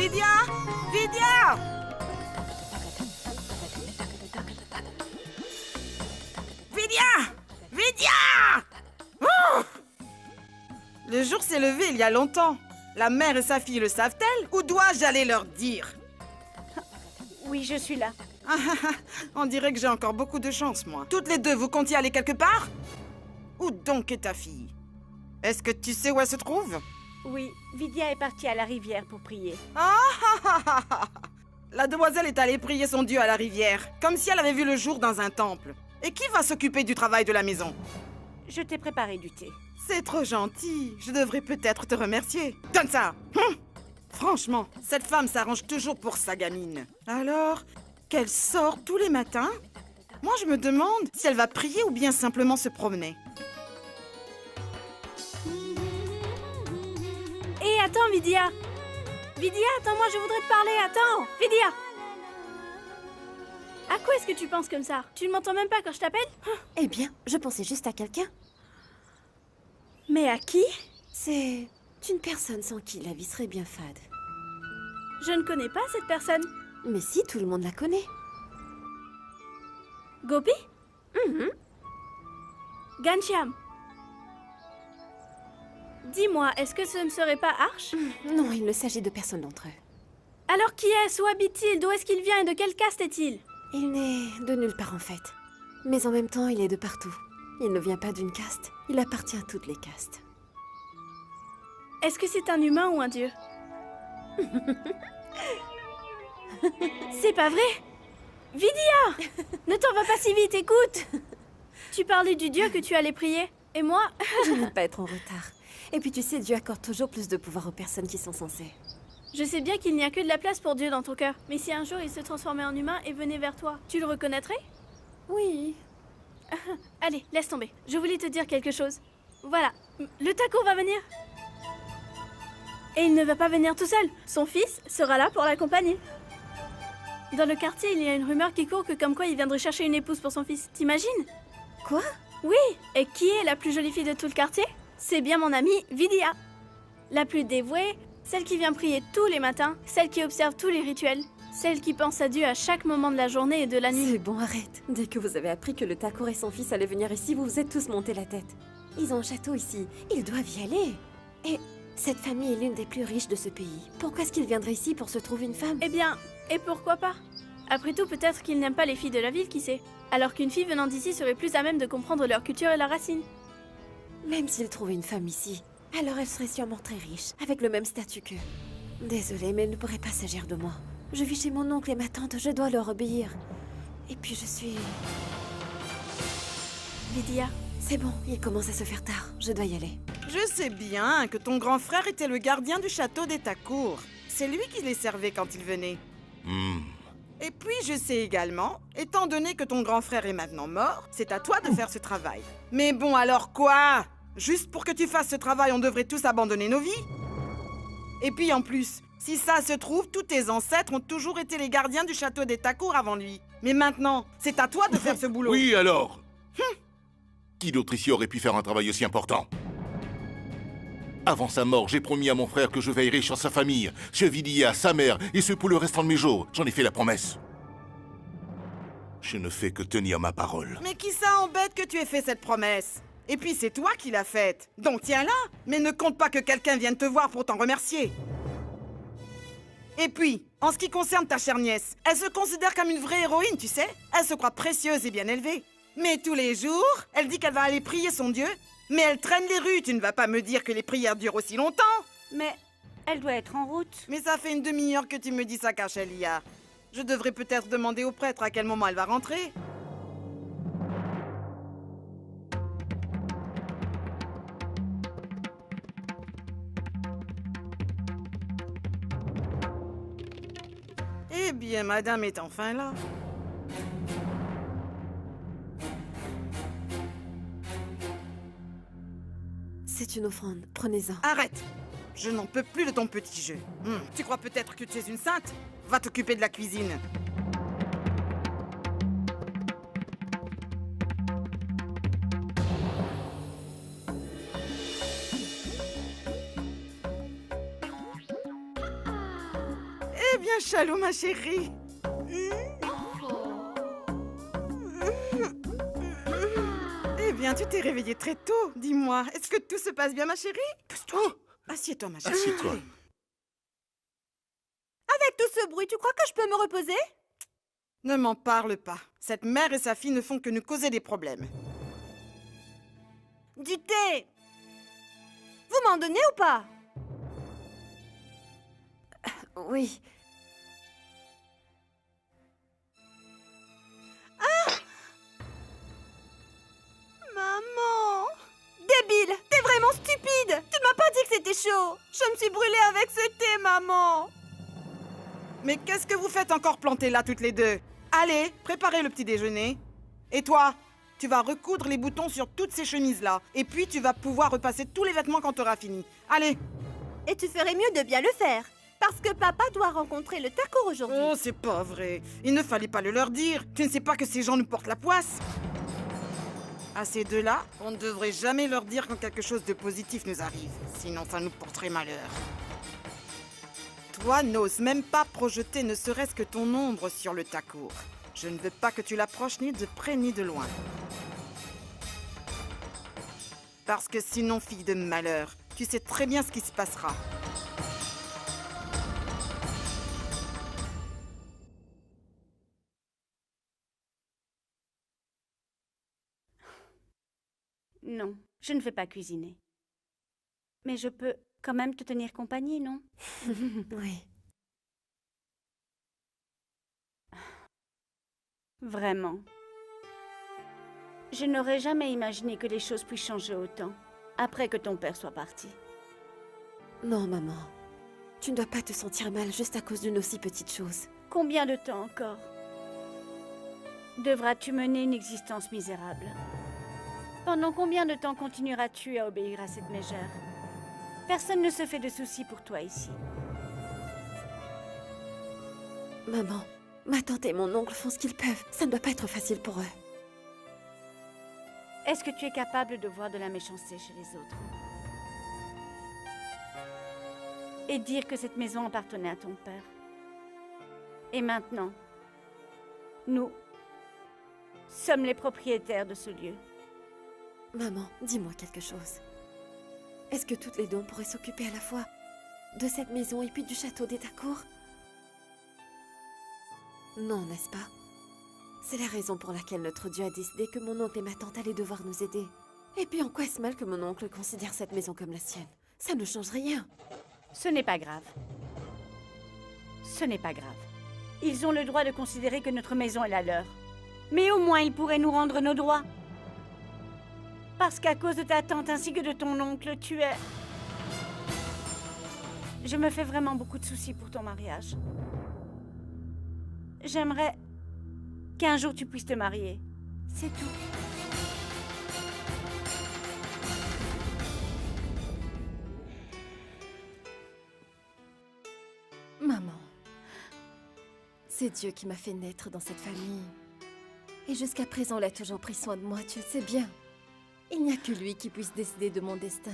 Vidya! Vidya! Vidya! Vidya! Oh! Le jour s'est levé il y a longtemps. La mère et sa fille le savent-elles? Ou dois-je aller leur dire? Oui, je suis là. On dirait que j'ai encore beaucoup de chance, moi. Toutes les deux, vous comptiez aller quelque part? Où donc est ta fille? Est-ce que tu sais où elle se trouve? Oui, Vidya est partie à la rivière pour prier. La demoiselle est allée prier son Dieu à la rivière, comme si elle avait vu le jour dans un temple. Et qui va s'occuper du travail de la maison? Je t'ai préparé du thé. C'est trop gentil. Je devrais peut-être te remercier. Donne ça! Franchement, cette femme s'arrange toujours pour sa gamine. Alors, qu'elle sort tous les matins? Moi, je me demande si elle va prier ou bien simplement se promener. Hé, attends, Vidya! Vidya, attends-moi, je voudrais te parler, attends! Vidya! À quoi est-ce que tu penses comme ça? Tu ne m'entends même pas quand je t'appelle? Eh bien, je pensais juste à quelqu'un. Mais à qui? C'est une personne sans qui la vie serait bien fade. Je ne connais pas cette personne. Mais si, tout le monde la connaît. Gopi? Ghanshyam? Dis-moi, est-ce que ce ne serait pas Arsh? Non, il ne s'agit de personne d'entre eux. Alors qui est-ce? Où habite-t-il? D'où est-ce qu'il vient et de quelle caste est-il? Il n'est de nulle part en fait. Mais en même temps, il est de partout. Il ne vient pas d'une caste. Il appartient à toutes les castes. Est-ce que c'est un humain ou un dieu? C'est pas vrai? Vidya! Ne t'en va pas si vite, écoute! Tu parlais du dieu que tu allais prier, et moi... Je n'aime pas être en retard. Et puis tu sais, Dieu accorde toujours plus de pouvoir aux personnes qui sont censées. Je sais bien qu'il n'y a que de la place pour Dieu dans ton cœur, mais si un jour il se transformait en humain et venait vers toi, tu le reconnaîtrais? Oui. Allez, laisse tomber. Je voulais te dire quelque chose. Voilà, le taco va venir. Et il ne va pas venir tout seul. Son fils sera là pour l'accompagner. Dans le quartier, il y a une rumeur qui court que comme quoi il viendrait chercher une épouse pour son fils. T'imagines? Quoi? Oui. Et qui est la plus jolie fille de tout le quartier? C'est bien mon amie Vidya. La plus dévouée, celle qui vient prier tous les matins, celle qui observe tous les rituels, celle qui pense à Dieu à chaque moment de la journée et de la nuit. C'est bon, arrête. Dès que vous avez appris que le Thakur et son fils allaient venir ici, vous vous êtes tous monté la tête. Ils ont un château ici. Ils doivent y aller. Et cette famille est l'une des plus riches de ce pays. Pourquoi est-ce qu'ils viendraient ici pour se trouver une femme? Eh bien, et pourquoi pas? Après tout, peut-être qu'ils n'aiment pas les filles de la ville, qui sait? Alors qu'une fille venant d'ici serait plus à même de comprendre leur culture et leurs racines. Même s'ils trouvaient une femme ici, alors elle serait sûrement très riche, avec le même statut qu'eux. Désolée, mais elle ne pourrait pas s'agir de moi. Je vis chez mon oncle et ma tante, je dois leur obéir. Et puis je suis... Vidya. C'est bon, il commence à se faire tard, je dois y aller. Je sais bien que ton grand frère était le gardien du château des Thakur. C'est lui qui les servait quand il venait. Et puis je sais également, étant donné que ton grand frère est maintenant mort, c'est à toi de faire ce travail. Mais bon, alors quoi? Juste pour que tu fasses ce travail, on devrait tous abandonner nos vies? Et puis en plus, si ça se trouve, tous tes ancêtres ont toujours été les gardiens du château des Thakur avant lui. Mais maintenant, c'est à toi de faire ce boulot. Oui, alors Qui d'autre ici aurait pu faire un travail aussi important? Avant sa mort, j'ai promis à mon frère que je veillerais sur sa famille, sur Vidya, sa mère, et ce pour le restant de mes jours. J'en ai fait la promesse. Je ne fais que tenir ma parole. Mais qui ça embête que tu aies fait cette promesse? Et puis c'est toi qui l'as faite. Donc tiens-la. Mais ne compte pas que quelqu'un vienne te voir pour t'en remercier. Et puis, en ce qui concerne ta chère nièce, elle se considère comme une vraie héroïne, tu sais? Elle se croit précieuse et bien élevée. Mais tous les jours, elle dit qu'elle va aller prier son Dieu. Mais elle traîne les rues, tu ne vas pas me dire que les prières durent aussi longtemps? Mais elle doit être en route. Mais ça fait une demi-heure que tu me dis ça, Kachelia. Je devrais peut-être demander au prêtre à quel moment elle va rentrer. Eh bien, madame est enfin là. C'est une offrande, prenez-en. Arrête! Je n'en peux plus de ton petit jeu. Tu crois peut-être que tu es une sainte? Va t'occuper de la cuisine. bien chalot, ma chérie. Eh bien, tu t'es réveillée très tôt. Dis-moi, est-ce que tout se passe bien, ma chérie? Oh, Assieds-toi, ma chérie. assieds-toi. Avec tout ce bruit, tu crois que je peux me reposer? Ne m'en parle pas. Cette mère et sa fille ne font que nous causer des problèmes. Du thé! Vous m'en donnez ou pas? Oui. Maman! Débile! T'es vraiment stupide! Tu ne m'as pas dit que c'était chaud! Je me suis brûlée avec ce thé, maman! Mais qu'est-ce que vous faites encore planter là, toutes les deux? Allez, préparez le petit déjeuner. Et toi, tu vas recoudre les boutons sur toutes ces chemises-là. Et puis, tu vas pouvoir repasser tous les vêtements quand tu auras fini. Allez. Et tu ferais mieux de bien le faire. Parce que papa doit rencontrer le Takour aujourd'hui. Oh, c'est pas vrai. Il ne fallait pas le leur dire. Tu ne sais pas que ces gens nous portent la poisse. À ces deux-là, on ne devrait jamais leur dire quand quelque chose de positif nous arrive. Sinon, ça nous porterait malheur. Toi, n'ose même pas projeter ne serait-ce que ton ombre sur le Takour. Je ne veux pas que tu l'approches ni de près ni de loin. Parce que sinon, fille de malheur, tu sais très bien ce qui se passera. Non, je ne vais pas cuisiner. Mais je peux quand même te tenir compagnie, non? Oui. Vraiment. Je n'aurais jamais imaginé que les choses puissent changer autant après que ton père soit parti. Non, maman. Tu ne dois pas te sentir mal juste à cause d'une aussi petite chose. Combien de temps encore devras-tu mener une existence misérable? Pendant combien de temps continueras-tu à obéir à cette mégère? Personne ne se fait de soucis pour toi ici. Maman, ma tante et mon oncle font ce qu'ils peuvent. Ça ne doit pas être facile pour eux. Est-ce que tu es capable de voir de la méchanceté chez les autres? Et dire que cette maison appartenait à ton père. Et maintenant, nous sommes les propriétaires de ce lieu. Maman, dis-moi quelque chose. Est-ce que toutes les deux pourraient s'occuper à la fois de cette maison et puis du château des Takour? Non, n'est-ce pas? C'est la raison pour laquelle notre Dieu a décidé que mon oncle et ma tante allaient devoir nous aider. Et puis en quoi est-ce mal que mon oncle considère cette maison comme la sienne? Ça ne change rien. Ce n'est pas grave. Ce n'est pas grave. Ils ont le droit de considérer que notre maison est la leur. Mais au moins ils pourraient nous rendre nos droits. Parce qu'à cause de ta tante ainsi que de ton oncle, tu es... Je me fais vraiment beaucoup de soucis pour ton mariage. J'aimerais qu'un jour tu puisses te marier. C'est tout. Maman, c'est Dieu qui m'a fait naître dans cette famille. Et jusqu'à présent, il a toujours pris soin de moi, tu le sais bien. Il n'y a que lui qui puisse décider de mon destin.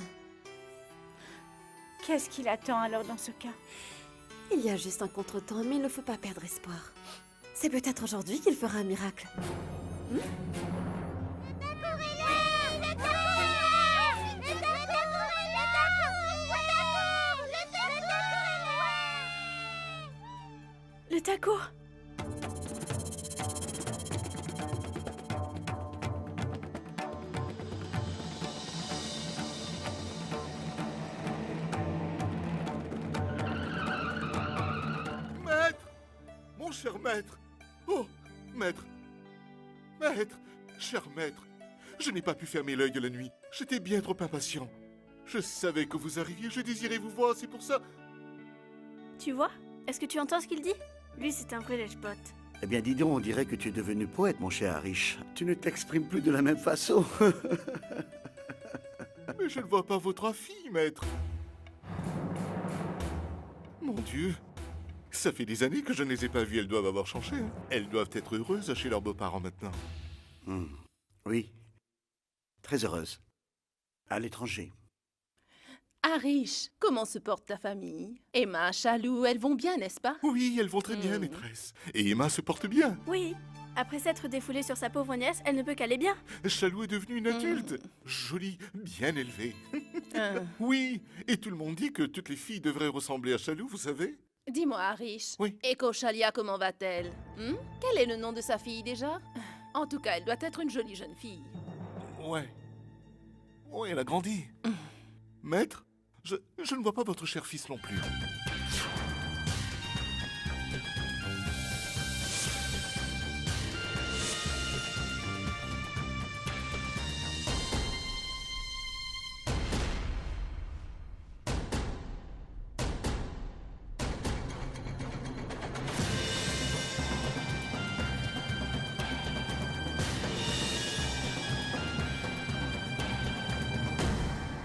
Qu'est-ce qu'il attend alors dans ce cas? Il y a juste un contretemps, mais il ne faut pas perdre espoir. C'est peut-être aujourd'hui qu'il fera un miracle. Le Takour! Maître! Mon cher maître! Oh, maître! Maître! Cher maître! Je n'ai pas pu fermer l'œil de la nuit. J'étais bien trop impatient. Je savais que vous arriviez, je désirais vous voir, c'est pour ça... Tu vois? Est-ce que tu entends ce qu'il dit? Lui, c'est un vrai lèche-botte. Eh bien, dis donc, on dirait que tu es devenu poète, mon cher Harish. Tu ne t'exprimes plus de la même façon. Mais je ne vois pas vos 3 filles, maître. Mon Dieu. Ça fait des années que je ne les ai pas vues, elles doivent avoir changé. Hein. Elles doivent être heureuses chez leurs beaux-parents maintenant. Oui. Très heureuse. À l'étranger. Arish, comment se porte ta famille? Emma, Chalou, elles vont bien, n'est-ce pas? Oui, elles vont très bien, maîtresse. Et Emma se porte bien. Oui. Après s'être défoulée sur sa pauvre nièce, elle ne peut qu'aller bien. Chalou est devenue une adulte. Jolie, bien élevée. Oui, et tout le monde dit que toutes les filles devraient ressembler à Chalou, vous savez? Dis-moi, Arish. Oui. Et Koshalia, comment va-t-elle? Quel est le nom de sa fille déjà? En tout cas, elle doit être une jolie jeune fille. Ouais. Ouais, elle a grandi. Maître, je ne vois pas votre cher fils non plus.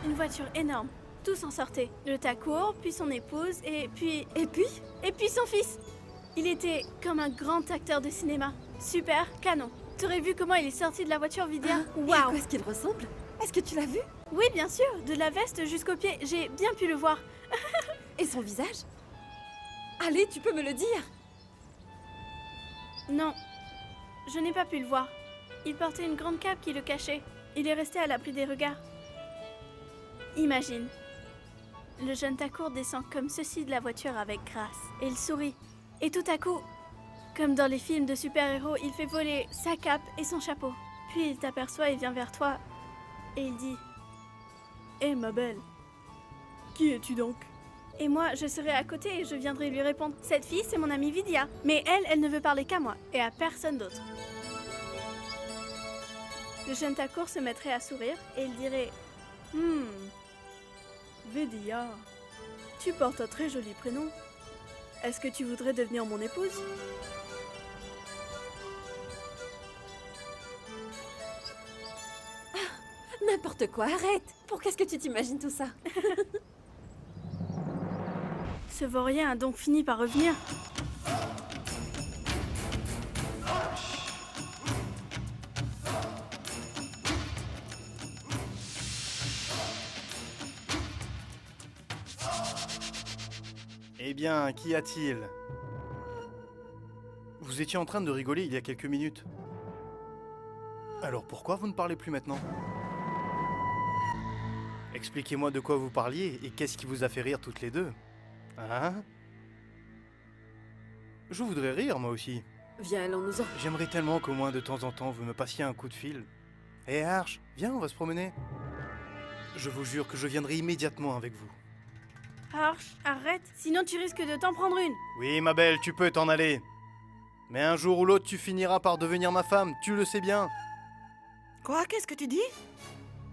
Une voiture énorme. Tous en sortaient. Le Takour, puis son épouse, et puis son fils. Il était comme un grand acteur de cinéma. Super, canon. T'aurais vu comment il est sorti de la voiture, Vidya? Et à quoi est-ce qu'il ressemble? Est-ce que tu l'as vu? Oui, bien sûr. De la veste jusqu'aux pieds. J'ai bien pu le voir. Et son visage? Allez, tu peux me le dire. Non, je n'ai pas pu le voir. Il portait une grande cape qui le cachait. Il est resté à l'abri des regards. Imagine. Le jeune Takour descend comme ceci de la voiture avec grâce. Et il sourit. Et tout à coup, comme dans les films de super-héros, il fait voler sa cape et son chapeau. Puis il t'aperçoit et vient vers toi. Et il dit... Hé, ma belle. Qui es-tu donc? Et moi, je serai à côté et je viendrai lui répondre. Cette fille, c'est mon amie Vidya. Mais elle ne veut parler qu'à moi et à personne d'autre. Le jeune Takour se mettrait à sourire et il dirait... Vidya, tu portes un très joli prénom. Est-ce que tu voudrais devenir mon épouse? N'importe quoi, arrête. Pourquoi est-ce que tu t'imagines tout ça? Ce vaurien a donc fini par revenir. Eh bien, qu'y a-t-il? Vous étiez en train de rigoler il y a quelques minutes. Alors pourquoi vous ne parlez plus maintenant? Expliquez-moi de quoi vous parliez et qu'est-ce qui vous a fait rire toutes les deux. Hein? Je voudrais rire, moi aussi. Viens, allons-nous-en. J'aimerais tellement qu'au moins de temps en temps vous me passiez un coup de fil. Hé Arch, viens, on va se promener. Je vous jure que je viendrai immédiatement avec vous. Arch, arrête, sinon tu risques de t'en prendre une. Oui, ma belle, tu peux t'en aller. Mais un jour ou l'autre, tu finiras par devenir ma femme, tu le sais bien. Quoi? Qu'est-ce que tu dis?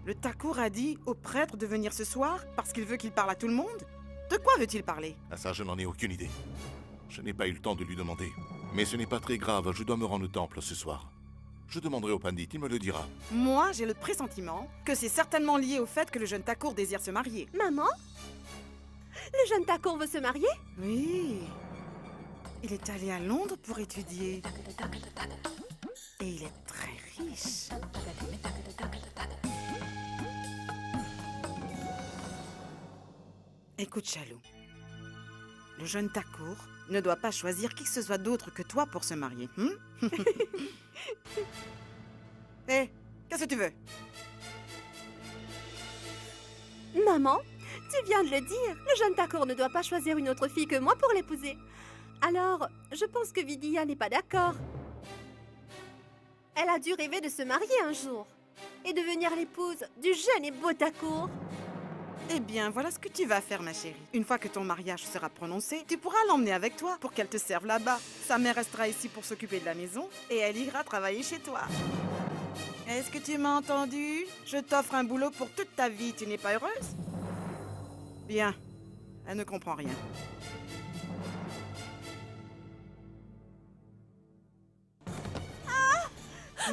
Le Takour a dit au prêtre de venir ce soir parce qu'il veut qu'il parle à tout le monde? De quoi veut-il parler? Ah ça, je n'en ai aucune idée. Je n'ai pas eu le temps de lui demander. Mais ce n'est pas très grave, je dois me rendre au temple ce soir. Je demanderai au pandit, il me le dira. Moi, j'ai le pressentiment que c'est certainement lié au fait que le jeune Takour désire se marier. Maman? Le jeune Takour veut se marier? Oui. Il est allé à Londres pour étudier. Et il est très riche. Écoute, Chalou. Le jeune Takour ne doit pas choisir qui que ce soit d'autre que toi pour se marier. Hé, qu'est-ce que tu veux? Maman, tu viens de le dire. Le jeune Takour ne doit pas choisir une autre fille que moi pour l'épouser. Alors, je pense que Vidya n'est pas d'accord. Elle a dû rêver de se marier un jour et devenir l'épouse du jeune et beau Takour. Eh bien, voilà ce que tu vas faire, ma chérie. Une fois que ton mariage sera prononcé, tu pourras l'emmener avec toi pour qu'elle te serve là-bas. Sa mère restera ici pour s'occuper de la maison et elle ira travailler chez toi. Est-ce que tu m'as entendu? Je t'offre un boulot pour toute ta vie. Tu n'es pas heureuse? Bien. Elle ne comprend rien.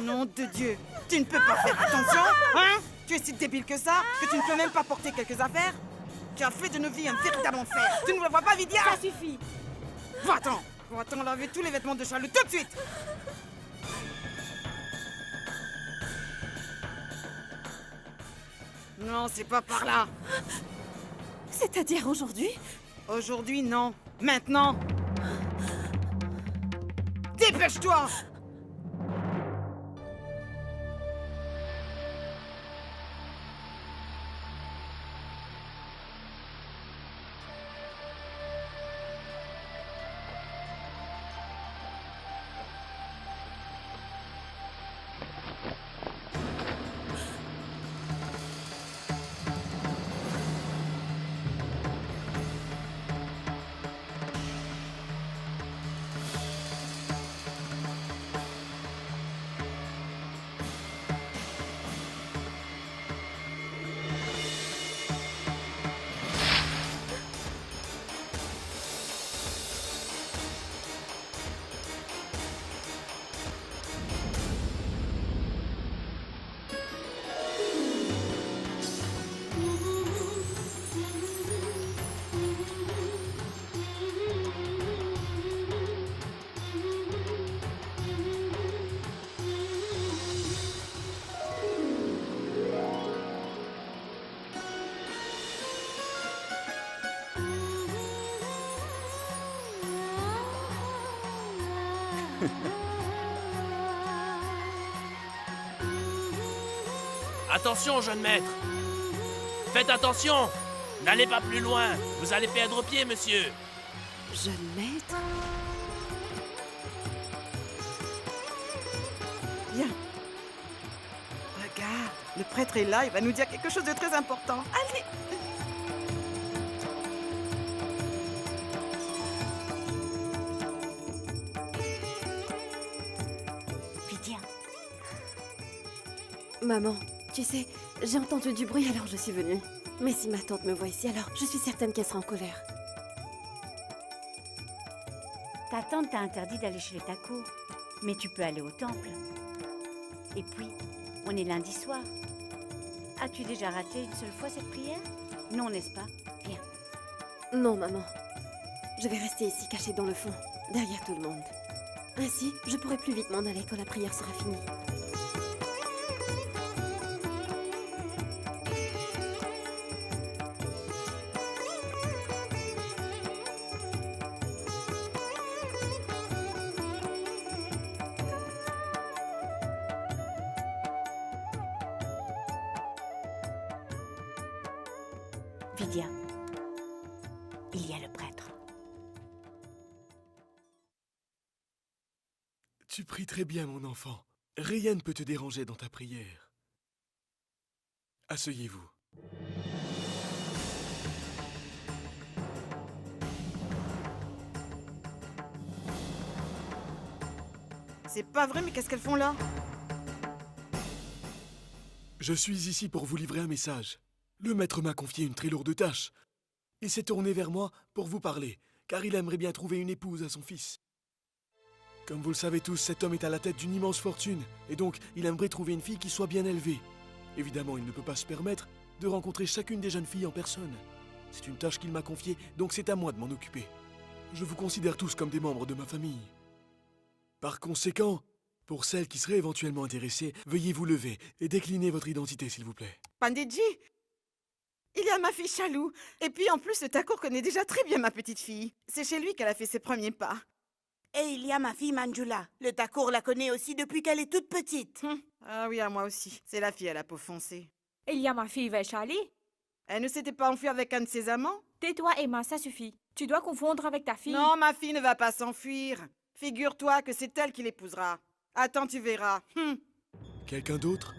Nom de Dieu! Tu ne peux pas faire attention, hein? Tu es si débile que ça, que tu ne peux même pas porter quelques affaires? Tu as fait de nos vies un véritable enfer! Tu ne me vois pas, Vidya? Ça suffit. Va-t'en laver tous les vêtements de Chalou tout de suite! Non, c'est pas par là! C'est-à-dire aujourd'hui? Aujourd'hui, non. Maintenant. Dépêche-toi! Attention, jeune maître. Faites attention. N'allez pas plus loin. Vous allez perdre pied, monsieur. Jeune maître? Viens. Regarde, le prêtre est là, il va nous dire quelque chose de très important. Allez! Vidia. Maman, tu sais, j'ai entendu du bruit alors je suis venue. Mais si ma tante me voit ici, alors je suis certaine qu'elle sera en colère. Ta tante t'a interdit d'aller chez les Thacourt. Mais tu peux aller au temple. Et puis, on est lundi soir. As-tu déjà raté une seule fois cette prière? Non, n'est-ce pas? Viens. Non, maman. Je vais rester ici, cachée dans le fond, derrière tout le monde. Ainsi, je pourrai plus vite m'en aller quand la prière sera finie. Vidia, il y a le prêtre. Tu pries très bien, mon enfant. Rien ne peut te déranger dans ta prière. Asseyez-vous. C'est pas vrai, mais qu'est-ce qu'elles font là? Je suis ici pour vous livrer un message. Le maître m'a confié une très lourde tâche. Il s'est tourné vers moi pour vous parler, car il aimerait bien trouver une épouse à son fils. Comme vous le savez tous, cet homme est à la tête d'une immense fortune, et donc il aimerait trouver une fille qui soit bien élevée. Évidemment, il ne peut pas se permettre de rencontrer chacune des jeunes filles en personne. C'est une tâche qu'il m'a confiée, donc c'est à moi de m'en occuper. Je vous considère tous comme des membres de ma famille. Par conséquent, pour celles qui seraient éventuellement intéressées, veuillez vous lever et décliner votre identité, s'il vous plaît. Panditji, il y a ma fille Chalou. Et puis en plus, le Thacourt connaît déjà très bien ma petite fille. C'est chez lui qu'elle a fait ses premiers pas. Et il y a ma fille Manjula. Le Thacourt la connaît aussi depuis qu'elle est toute petite. Ah oui, à moi aussi. C'est la fille à la peau foncée. Et il y a ma fille Vaishali. Elle ne s'était pas enfuie avec un de ses amants? Tais-toi, Emma, ça suffit. Tu dois confondre avec ta fille. Non, ma fille ne va pas s'enfuir. Figure-toi que c'est elle qui l'épousera. Attends, tu verras. Quelqu'un d'autre?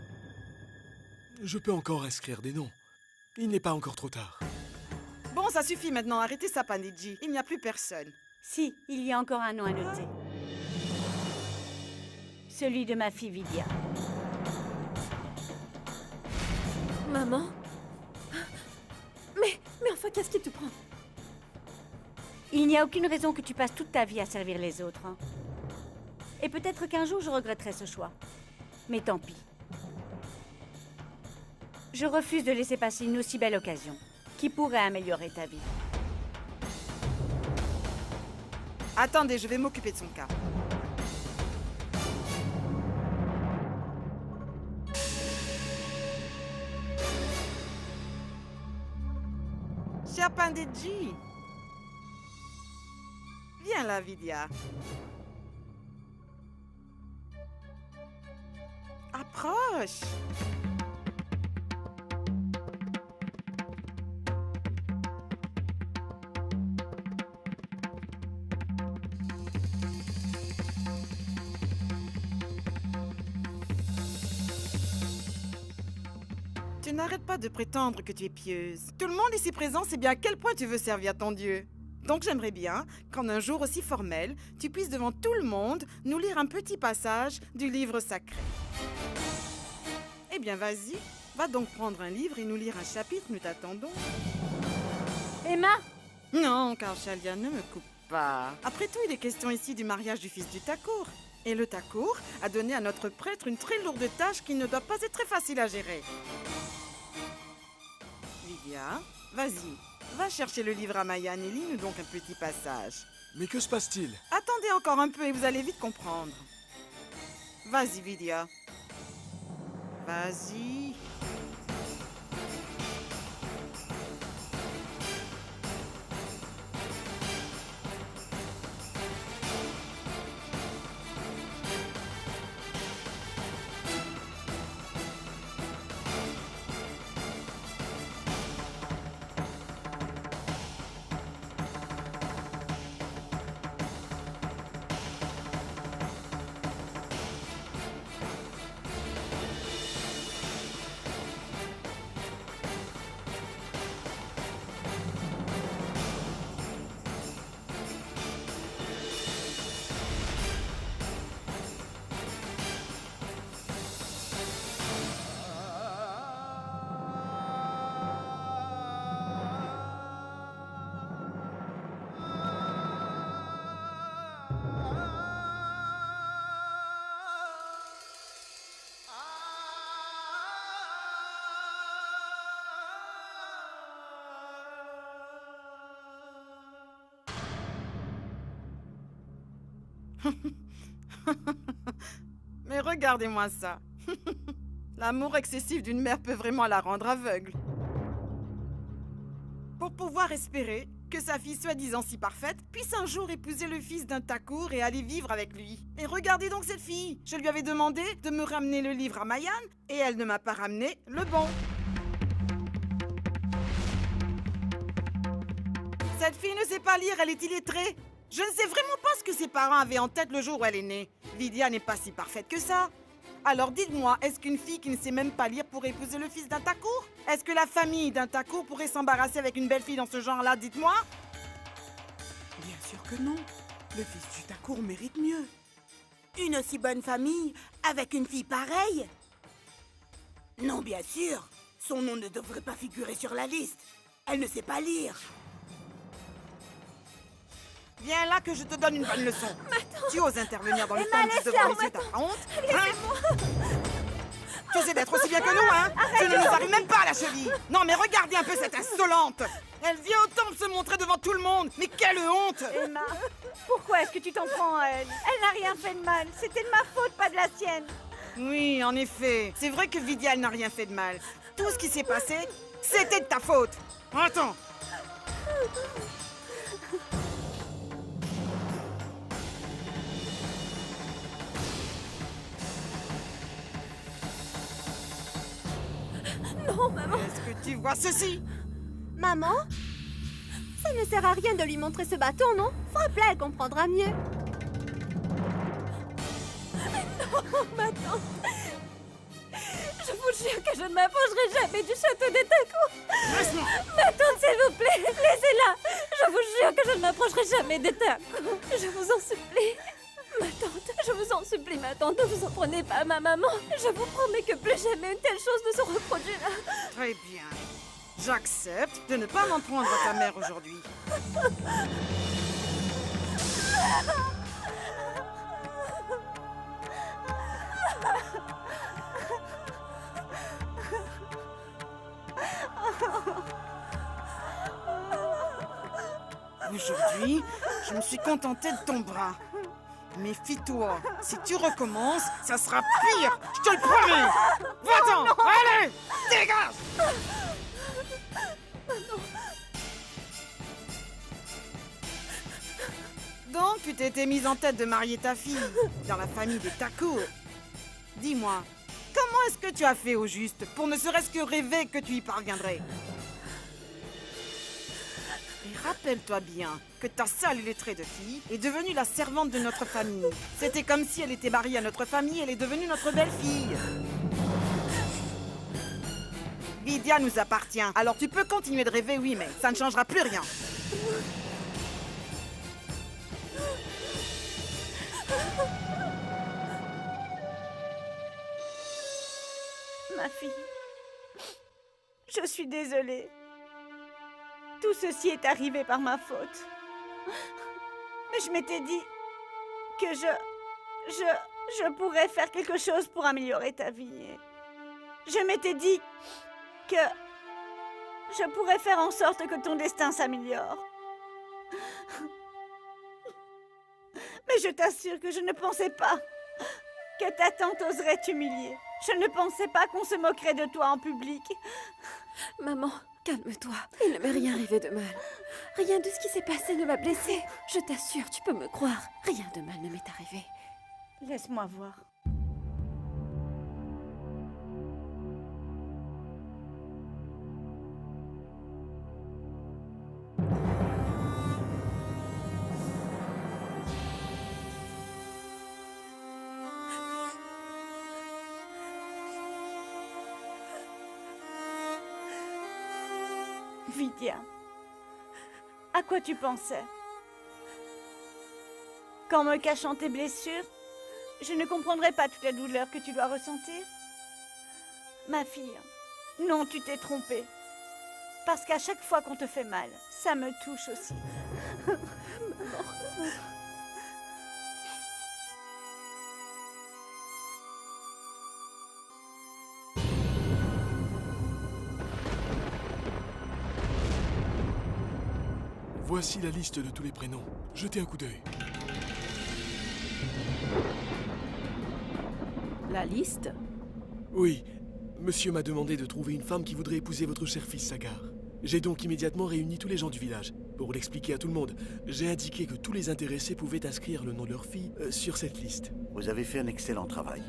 Je peux encore inscrire des noms. Il n'est pas encore trop tard. Bon, ça suffit maintenant. Arrêtez ça, Panditji. Il n'y a plus personne. Si, il y a encore un nom à noter. Celui de ma fille Vidia. Maman? Mais enfin, qu'est-ce qui te prend? Il n'y a aucune raison que tu passes toute ta vie à servir les autres. Hein. Et peut-être qu'un jour je regretterai ce choix. Mais tant pis. Je refuse de laisser passer une aussi belle occasion, qui pourrait améliorer ta vie. Attendez, je vais m'occuper de son cas. Cher Deji. Viens là, Vidya. Approche. Tu n'arrêtes pas de prétendre que tu es pieuse. Tout le monde ici présent sait bien à quel point tu veux servir ton Dieu. Donc j'aimerais bien qu'en un jour aussi formel, tu puisses devant tout le monde nous lire un petit passage du livre sacré. Eh bien, vas-y. Va donc prendre un livre et nous lire un chapitre, nous t'attendons. Emma! Non, Karshalia, ne me coupe pas. Après tout, il est question ici du mariage du fils du Thakur. Et le Thakur a donné à notre prêtre une très lourde tâche qui ne doit pas être très facile à gérer. Lydia, vas-y. Va chercher le livre à Mayan et lis-nous donc un petit passage. Mais que se passe-t-il? Attendez encore un peu et vous allez vite comprendre. Vas-y, Vidya. Vas-y. Mais regardez-moi ça. L'amour excessif d'une mère peut vraiment la rendre aveugle. Pour pouvoir espérer que sa fille soi-disant si parfaite puisse un jour épouser le fils d'un Thakur et aller vivre avec lui. Et regardez donc cette fille. Je lui avais demandé de me ramener le livre à Mayan et elle ne m'a pas ramené le bon. Cette fille ne sait pas lire, elle est illettrée. Je ne sais vraiment pas ce que ses parents avaient en tête le jour où elle est née. Vidya n'est pas si parfaite que ça. Alors dites-moi, est-ce qu'une fille qui ne sait même pas lire pourrait épouser le fils d'un Thakur? Est-ce que la famille d'un Thakur pourrait s'embarrasser avec une belle fille dans ce genre-là? Dites-moi. Bien sûr que non. Le fils du Thakur mérite mieux. Une aussi bonne famille avec une fille pareille? Non, bien sûr. Son nom ne devrait pas figurer sur la liste. Elle ne sait pas lire. Viens là que je te donne une bonne leçon. Tu oses intervenir dans le temps de devoir laisser ta honte? Hein? Tu essaies d'être aussi bien que nous, hein? Tu ne nous arrives même pas à la cheville. Non, mais regardez un peu cette insolente. Elle vient autant de se montrer devant tout le monde. Mais quelle honte! Emma, pourquoi est-ce que tu t'en prends à elle? Elle n'a rien fait de mal. C'était de ma faute, pas de la sienne. Oui, en effet. C'est vrai que Vidya n'a rien fait de mal. Tout ce qui s'est passé, c'était de ta faute. Attends. Non, maman. Est-ce que tu vois ceci? Maman? Ça ne sert à rien de lui montrer ce bâton, non? Frappe-la, elle comprendra mieux. Non, ma tante. Je vous jure que je ne m'approcherai jamais du château des Thakur. Ma tante, s'il vous plaît, laissez-la. Je vous jure que je ne m'approcherai jamais des Thakur. Je vous en supplie. Ma tante, je vous en supplie, ma tante, ne vous en prenez pas à ma maman. Je vous promets que plus jamais une telle chose ne se reproduira. Très bien. J'accepte de ne pas m'en prendre à ta mère aujourd'hui. Aujourd'hui, je me suis contentée de ton bras. Méfie-toi, si tu recommences, ça sera pire, je te le promets. Va-t'en, allez, dégage. Donc, tu t'étais mise en tête de marier ta fille dans la famille des Takour. Dis-moi, comment est-ce que tu as fait au juste pour ne serait-ce que rêver que tu y parviendrais? Et rappelle-toi bien que ta sale illettrée de fille est devenue la servante de notre famille. C'était comme si elle était mariée à notre famille, elle est devenue notre belle-fille. Vidia nous appartient, alors tu peux continuer de rêver, oui, mais ça ne changera plus rien. Ma fille, je suis désolée. Tout ceci est arrivé par ma faute. Mais je m'étais dit que je pourrais faire quelque chose pour améliorer ta vie. Je m'étais dit que je pourrais faire en sorte que ton destin s'améliore. Mais je t'assure que je ne pensais pas que ta tante oserait t'humilier. Je ne pensais pas qu'on se moquerait de toi en public. Maman, calme-toi. Il ne m'est rien arrivé de mal. Rien de ce qui s'est passé ne m'a blessée. Je t'assure, tu peux me croire. Rien de mal ne m'est arrivé. Laisse-moi voir. Vidia, à quoi tu pensais? Qu'en me cachant tes blessures, je ne comprendrai pas toute la douleur que tu dois ressentir? Ma fille, non, tu t'es trompée. Parce qu'à chaque fois qu'on te fait mal, ça me touche aussi. Voici la liste de tous les prénoms. Jetez un coup d'œil. La liste? Oui. Monsieur m'a demandé de trouver une femme qui voudrait épouser votre cher fils Sagar. J'ai donc immédiatement réuni tous les gens du village. Pour l'expliquer à tout le monde, j'ai indiqué que tous les intéressés pouvaient inscrire le nom de leur fille sur cette liste. Vous avez fait un excellent travail.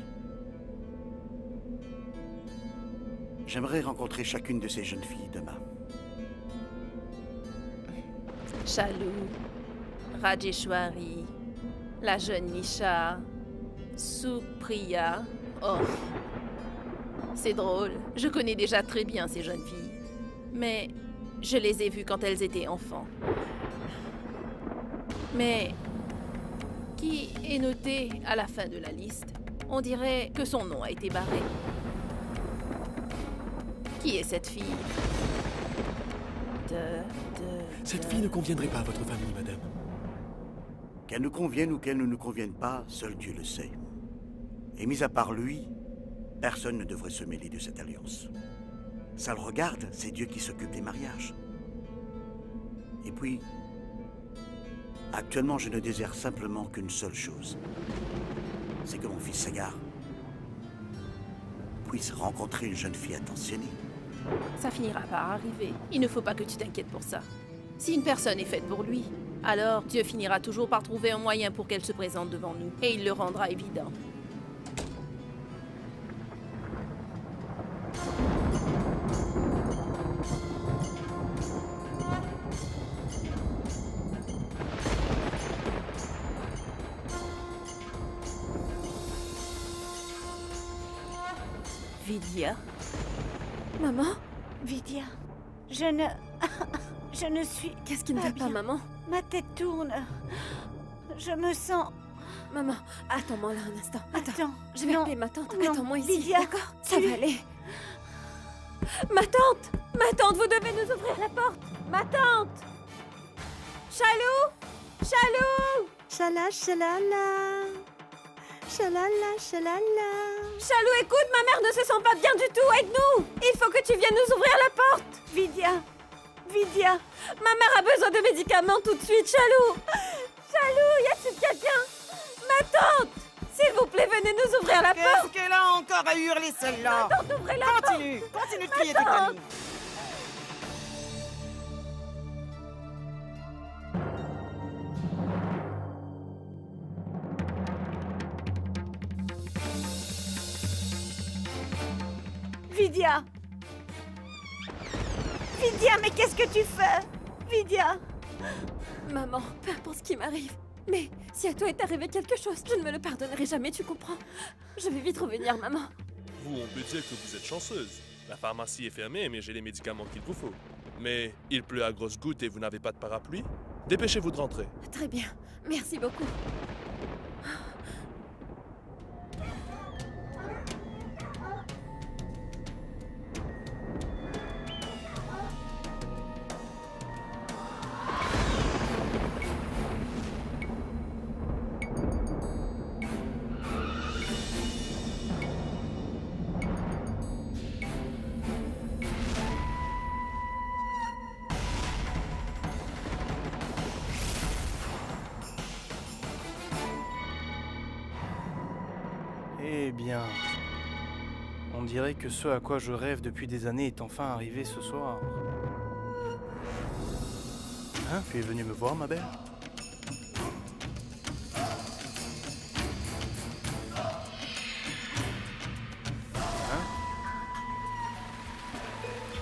J'aimerais rencontrer chacune de ces jeunes filles demain. Chalou, Rajeshwari, la jeune Nisha, Supriya. Oh, c'est drôle, je connais déjà très bien ces jeunes filles. Mais je les ai vues quand elles étaient enfants. Mais qui est noté à la fin de la liste? On dirait que son nom a été barré. Qui est cette fille? Cette fille ne conviendrait pas à votre famille, madame. Qu'elle nous convienne ou qu'elle ne nous convienne pas, seul Dieu le sait. Et mis à part lui, personne ne devrait se mêler de cette alliance. Ça le regarde, c'est Dieu qui s'occupe des mariages. Et puis, actuellement, je ne désire simplement qu'une seule chose. C'est que mon fils Sagar puisse rencontrer une jeune fille attentionnée. Ça finira par arriver. Il ne faut pas que tu t'inquiètes pour ça. Si une personne est faite pour lui, alors Dieu finira toujours par trouver un moyen pour qu'elle se présente devant nous. Et il le rendra évident. Vidia? Maman? Vidia, je ne suis... Qu'est-ce qui ne va pas, maman? Ma tête tourne. Je me sens... Maman, attends-moi là un instant. Attends, je vais appeler ma tante. Non, Attends-moi ici, Vidia, d'accord? Ça va aller. Ma tante, vous devez nous ouvrir la porte. Ma tante! Chalou! Chalou! Chala, chalala. Chalala, chalala. Chalou, écoute, ma mère ne se sent pas bien du tout. Aide-nous! Il faut que tu viennes nous ouvrir la porte. Vidia! Vidia! Ma mère a besoin de médicaments tout de suite, Chalou! Chalou, y a-t-il quelqu'un? Ma tante! S'il vous plaît, venez nous ouvrir la porte! Qu'est-ce qu'elle a encore à hurler, celle-là? Ma tante, ouvrez la porte! Continue de crier toute la nuit. Vidia! Vidia, mais qu'est-ce que tu fais? Vidia! Maman, peu importe ce qui m'arrive. Mais si à toi est arrivé quelque chose, je ne me le pardonnerai jamais, tu comprends? Je vais vite revenir, maman. Vous, on peut dire que vous êtes chanceuse. La pharmacie est fermée, mais j'ai les médicaments qu'il vous faut. Mais il pleut à grosses gouttes et vous n'avez pas de parapluie? Dépêchez-vous de rentrer. Très bien, merci beaucoup. Eh bien, on dirait que ce à quoi je rêve depuis des années est enfin arrivé ce soir. Hein, tu es venue me voir, ma belle? Hein?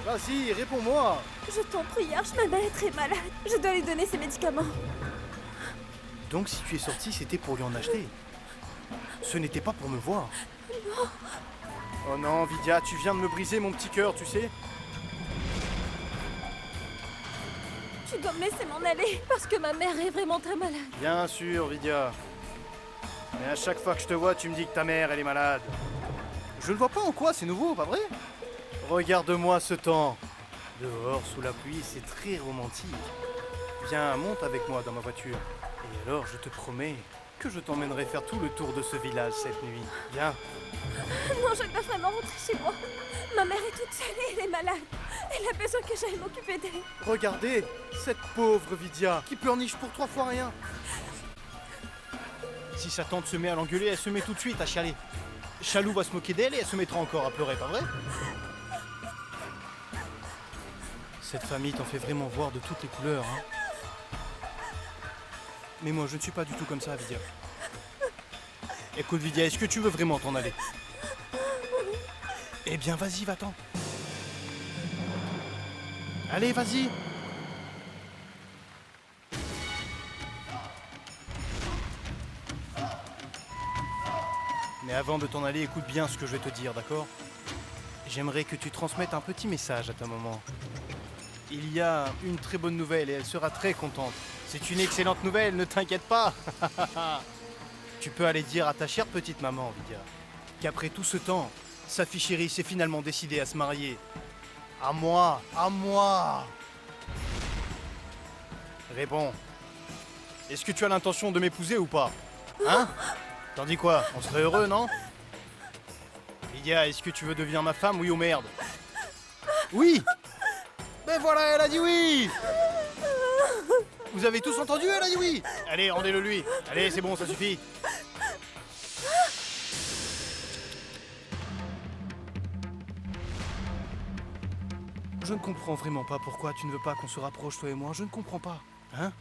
Vas-y, réponds-moi! Je t'en prie, Arch, ma mère est très malade. Je dois lui donner ses médicaments. Donc si tu es sorti, c'était pour lui en acheter. Ce n'était pas pour me voir. Non. Oh non, Vidia, tu viens de me briser mon petit cœur, tu sais. Tu dois me laisser m'en aller, parce que ma mère est vraiment très malade. Bien sûr, Vidia. Mais à chaque fois que je te vois, tu me dis que ta mère, elle est malade. Je ne vois pas en quoi, c'est nouveau, pas vrai? Regarde-moi ce temps. Dehors, sous la pluie, c'est très romantique. Viens, monte avec moi dans ma voiture. Et alors, je te promets que je t'emmènerai faire tout le tour de ce village cette nuit. Viens. Non, je dois vraiment rentrer chez moi. Ma mère est toute seule et elle est malade. Elle a besoin que j'aille m'occuper d'elle. Regardez, cette pauvre Vidia, qui pleurniche pour 3 fois rien. Si sa tante se met à l'engueuler, elle se met tout de suite à chialer. Chalou va se moquer d'elle et elle se mettra encore à pleurer, pas vrai? Cette famille t'en fait vraiment voir de toutes les couleurs, hein. Mais moi, je ne suis pas du tout comme ça, Vidia. Écoute, Vidia, est-ce que tu veux vraiment t'en aller? Eh bien, vas-y, va-t'en. Allez, vas-y. Mais avant de t'en aller, écoute bien ce que je vais te dire, d'accord? J'aimerais que tu transmettes un petit message à ta maman. Il y a une très bonne nouvelle et elle sera très contente. C'est une excellente nouvelle, ne t'inquiète pas. Tu peux aller dire à ta chère petite maman, Vidia, qu'après tout ce temps, sa fille chérie s'est finalement décidée à se marier. À moi, à moi. Réponds. Est-ce que tu as l'intention de m'épouser ou pas? Hein? T'en dis quoi? On serait heureux, non? Vidia, est-ce que tu veux devenir ma femme, oui ou merde? Oui! Ben voilà, elle a dit oui! Vous avez tous entendu, elle a dit oui! Allez, rendez-le lui. Allez, c'est bon, ça suffit. Je ne comprends vraiment pas pourquoi tu ne veux pas qu'on se rapproche, toi et moi. Je ne comprends pas. Hein?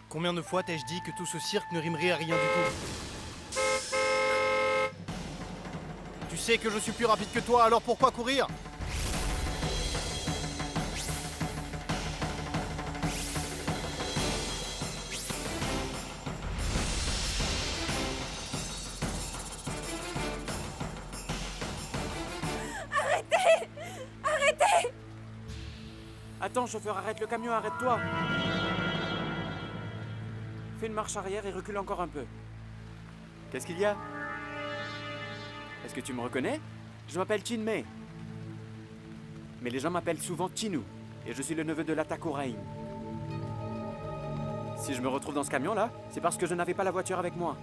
Combien de fois t'ai-je dit que tout ce cirque ne rimerait à rien du tout? Tu sais que je suis plus rapide que toi, alors pourquoi courir? Arrêtez! Arrêtez! Attends, chauffeur, arrête le camion, arrête-toi! Fais une marche arrière et recule encore un peu. Qu'est-ce qu'il y a? Est-ce que tu me reconnais? Je m'appelle Chinmei. Mais les gens m'appellent souvent Chinu, et je suis le neveu de l'Atako Rein. Si je me retrouve dans ce camion-là, c'est parce que je n'avais pas la voiture avec moi.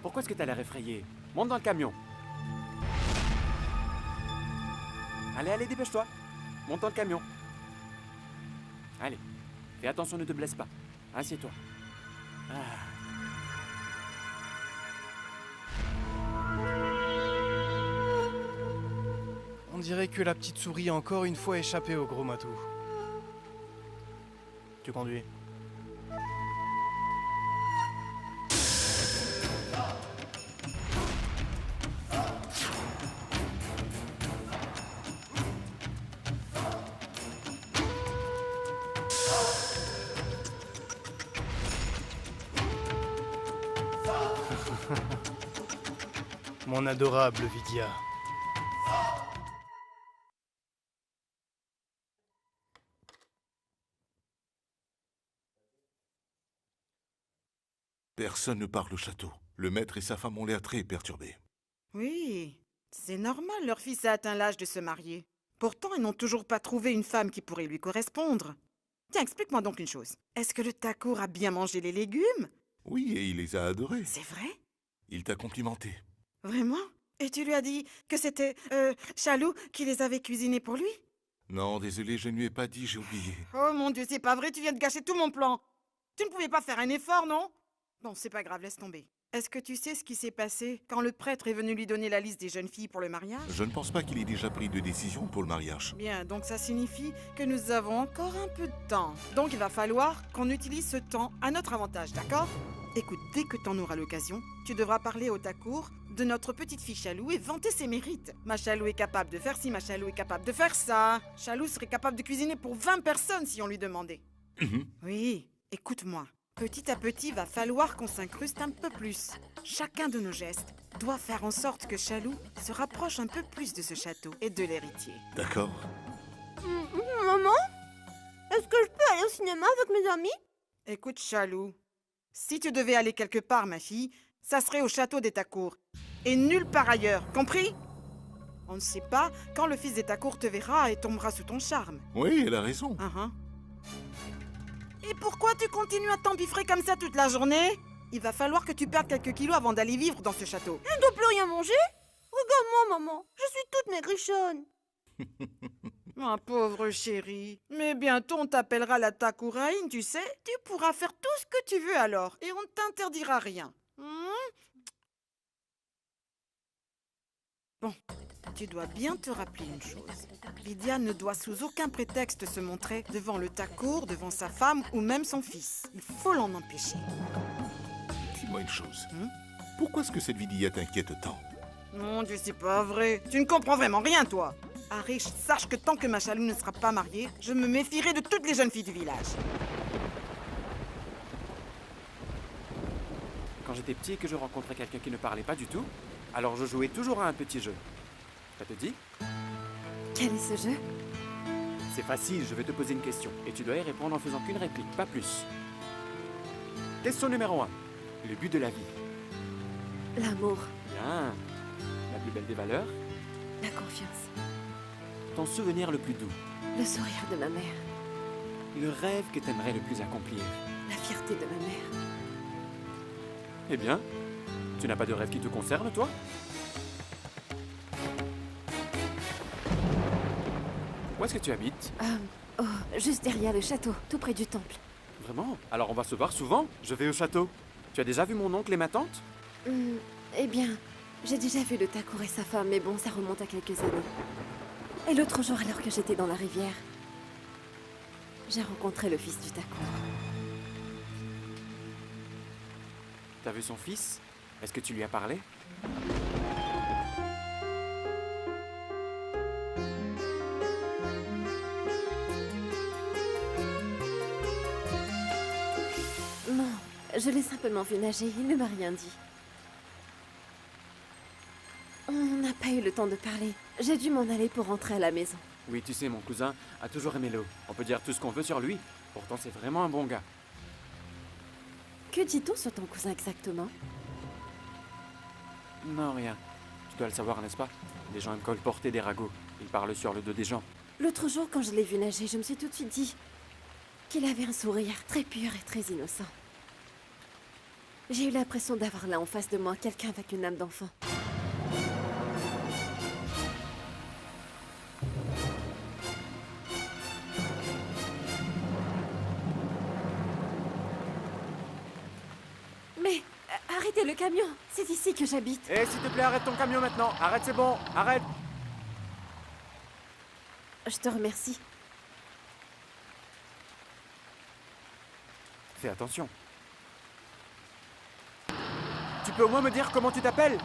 Pourquoi est-ce que t'as l'air effrayé? Monte dans le camion. Allez, allez, dépêche-toi. Monte dans le camion. Allez, fais attention, ne te blesse pas. Assieds-toi. Ah. On dirait que la petite souris a encore une fois échappé au gros matou. Tu conduis. Mon adorable Vidia. Personne ne parle au château. Le maître et sa femme ont l'air très perturbés. Oui, c'est normal, leur fils a atteint l'âge de se marier. Pourtant, ils n'ont toujours pas trouvé une femme qui pourrait lui correspondre. Tiens, explique-moi donc une chose. Est-ce que le Takour a bien mangé les légumes? Oui, et il les a adorés. C'est vrai? Il t'a complimenté. Vraiment? Et tu lui as dit que c'était, Chalou qui les avait cuisinés pour lui? Non, désolé, je ne lui ai pas dit, j'ai oublié. Oh mon Dieu, c'est pas vrai, tu viens de gâcher tout mon plan. Tu ne pouvais pas faire un effort, non? Bon, c'est pas grave, laisse tomber. Est-ce que tu sais ce qui s'est passé quand le prêtre est venu lui donner la liste des jeunes filles pour le mariage? Je ne pense pas qu'il ait déjà pris de décision pour le mariage. Bien, donc ça signifie que nous avons encore un peu de temps. Donc il va falloir qu'on utilise ce temps à notre avantage, d'accord? Écoute, dès que t'en auras l'occasion, tu devras parler au Takour de notre petite fille Chalou et vanter ses mérites. Ma Chalou est capable de faire ci, ma Chalou est capable de faire ça. Chalou serait capable de cuisiner pour 20 personnes si on lui demandait. Oui, écoute-moi. Petit à petit, va falloir qu'on s'incruste un peu plus. Chacun de nos gestes doit faire en sorte que Chalou se rapproche un peu plus de ce château et de l'héritier. D'accord. Maman? Est-ce que je peux aller au cinéma avec mes amis? Écoute, Chalou, si tu devais aller quelque part, ma fille, ça serait au château des Takour. Et nulle part ailleurs, compris? On ne sait pas quand le fils des Takour te verra et tombera sous ton charme. Oui, elle a raison. Et pourquoi tu continues à t'empiffrer comme ça toute la journée? Il va falloir que tu perdes quelques kilos avant d'aller vivre dans ce château. Je ne dois plus rien manger? Regarde-moi, maman. Je suis toute maigrichonne. Ma pauvre chérie. Mais bientôt on t'appellera la Takouraïne, tu sais? Tu pourras faire tout ce que tu veux alors. Et on ne t'interdira rien. Bon, tu dois bien te rappeler une chose. Lydia ne doit sous aucun prétexte se montrer devant le Takour, devant sa femme ou même son fils. Il faut l'en empêcher. Dis-moi une chose. Pourquoi est-ce que cette Vidia t'inquiète tant? Mon Dieu, c'est pas vrai. Tu ne comprends vraiment rien, toi. Arish, sache que tant que ma Chalou ne sera pas mariée, je me méfierai de toutes les jeunes filles du village. Quand j'étais petit et que je rencontrais quelqu'un qui ne parlait pas du tout, alors je jouais toujours à un petit jeu. Ça te dit? Quel est ce jeu? C'est facile, je vais te poser une question. Et tu dois y répondre en faisant qu'une réplique, pas plus. Question numéro 1. Le but de la vie. L'amour. Bien. La plus belle des valeurs? La confiance. Ton souvenir le plus doux? Le sourire de ma mère. Le rêve que t'aimerais le plus accomplir? La fierté de ma mère. Eh bien, tu n'as pas de rêve qui te concerne, toi? Où est-ce que tu habites? Juste derrière le château, tout près du temple. Vraiment? Alors on va se voir souvent? Je vais au château. Tu as déjà vu mon oncle et ma tante? Eh bien, j'ai déjà vu le Takour et sa femme, mais bon, ça remonte à quelques années. Et l'autre jour, alors que j'étais dans la rivière, j'ai rencontré le fils du Takour. T'as vu son fils? Est-ce que tu lui as parlé? Non, je l'ai simplement vu nager, il ne m'a rien dit. On n'a pas eu le temps de parler. J'ai dû m'en aller pour rentrer à la maison. Oui, tu sais, mon cousin a toujours aimé l'eau. On peut dire tout ce qu'on veut sur lui. Pourtant, c'est vraiment un bon gars. Que dit-on sur ton cousin exactement? Non, rien. Tu dois le savoir, n'est-ce pas? Les gens aiment colporter des ragots. Ils parlent sur le dos des gens. L'autre jour, quand je l'ai vu nager, je me suis tout de suite dit qu'il avait un sourire très pur et très innocent. J'ai eu l'impression d'avoir là en face de moi quelqu'un avec une âme d'enfant. Mais arrêtez le camion, c'est ici que j'habite. Eh, s'il te plaît, arrête ton camion maintenant. Arrête, c'est bon. Arrête. Je te remercie. Fais attention. Tu peux au moins me dire comment tu t'appelles?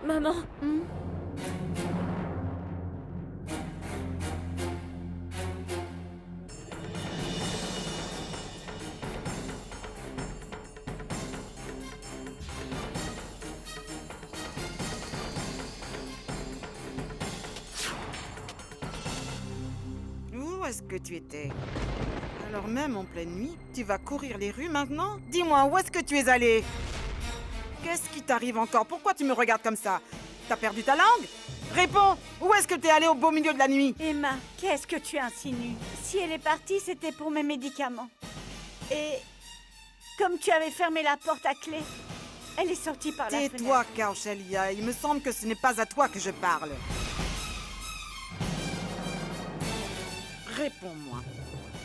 Maman. est-ce que tu étais? Alors même en pleine nuit, tu vas courir les rues maintenant? Dis-moi, où est-ce que tu es allé? Qu'est-ce qui t'arrive encore? Pourquoi tu me regardes comme ça? T'as perdu ta langue? Réponds! Où est-ce que t'es allé au beau milieu de la nuit? Emma, qu'est-ce que tu insinues? Si elle est partie, c'était pour mes médicaments. Et comme tu avais fermé la porte à clé, elle est sortie par la fenêtre. Tais-toi, Kaushaliya. Il me semble que ce n'est pas à toi que je parle. Réponds-moi.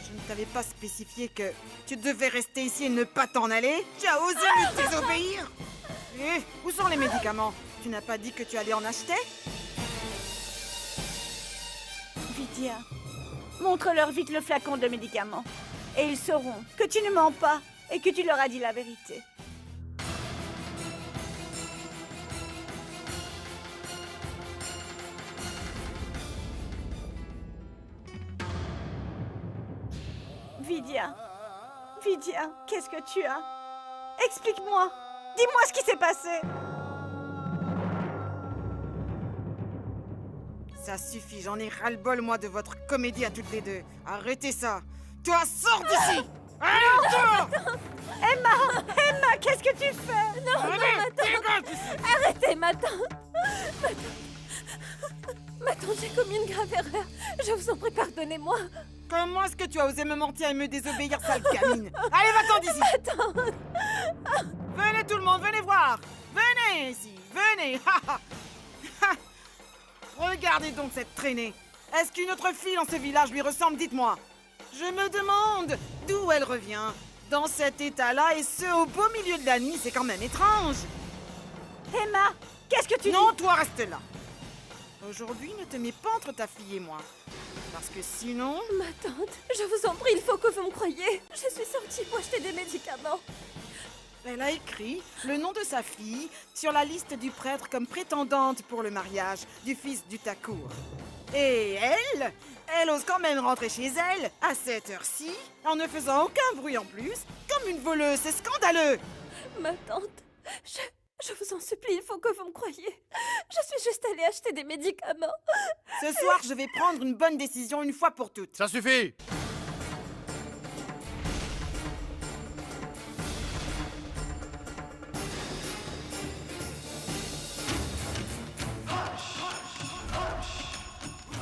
Je ne t'avais pas spécifié que tu devais rester ici et ne pas t'en aller? Tu as osé me désobéir? Eh, où sont les médicaments? Tu n'as pas dit que tu allais en acheter? Vidya, montre-leur vite le flacon de médicaments. Et ils sauront que tu ne mens pas et que tu leur as dit la vérité. Vidya, Vidya, qu'est-ce que tu as? Explique-moi. Dis-moi ce qui s'est passé. Ça suffit, j'en ai ras-le-bol, moi, de votre comédie à toutes les deux. Arrêtez ça. Toi, sors d'ici! Allez, dehors! Emma! Emma, qu'est-ce que tu fais? Non, non, ma tante! Arrêtez, ma tante! Ma tante, j'ai commis une grave erreur. Je vous en prie, pardonnez-moi. Comment est-ce que tu as osé me mentir et me désobéir, sale gamine? Allez, va-t'en d'ici! Ma tante! Venez tout le monde, venez voir! Venez ici, venez! Regardez donc cette traînée. Est-ce qu'une autre fille dans ce village lui ressemble? Dites-moi. Je me demande d'où elle revient. Dans cet état-là, et ce, au beau milieu de la nuit, c'est quand même étrange. Emma, qu'est-ce que tu dis? Non, toi, reste là. Aujourd'hui, ne te mets pas entre ta fille et moi. Parce que sinon... Ma tante, je vous en prie, il faut que vous me croyiez. Je suis sortie pour acheter des médicaments. Elle a écrit le nom de sa fille sur la liste du prêtre comme prétendante pour le mariage du fils du Thakur. Et elle ose quand même rentrer chez elle à cette heure-ci, en ne faisant aucun bruit en plus, comme une voleuse, c'est scandaleux! Ma tante, je vous en supplie, il faut que vous me croyiez. Je suis juste allée acheter des médicaments. Ce soir, je vais prendre une bonne décision une fois pour toutes. Ça suffit!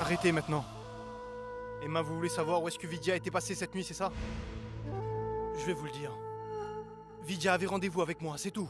Arrêtez maintenant. Emma, vous voulez savoir où est-ce que Vidya était passée cette nuit, c'est ça? Je vais vous le dire. Vidya avait rendez-vous avec moi, c'est tout.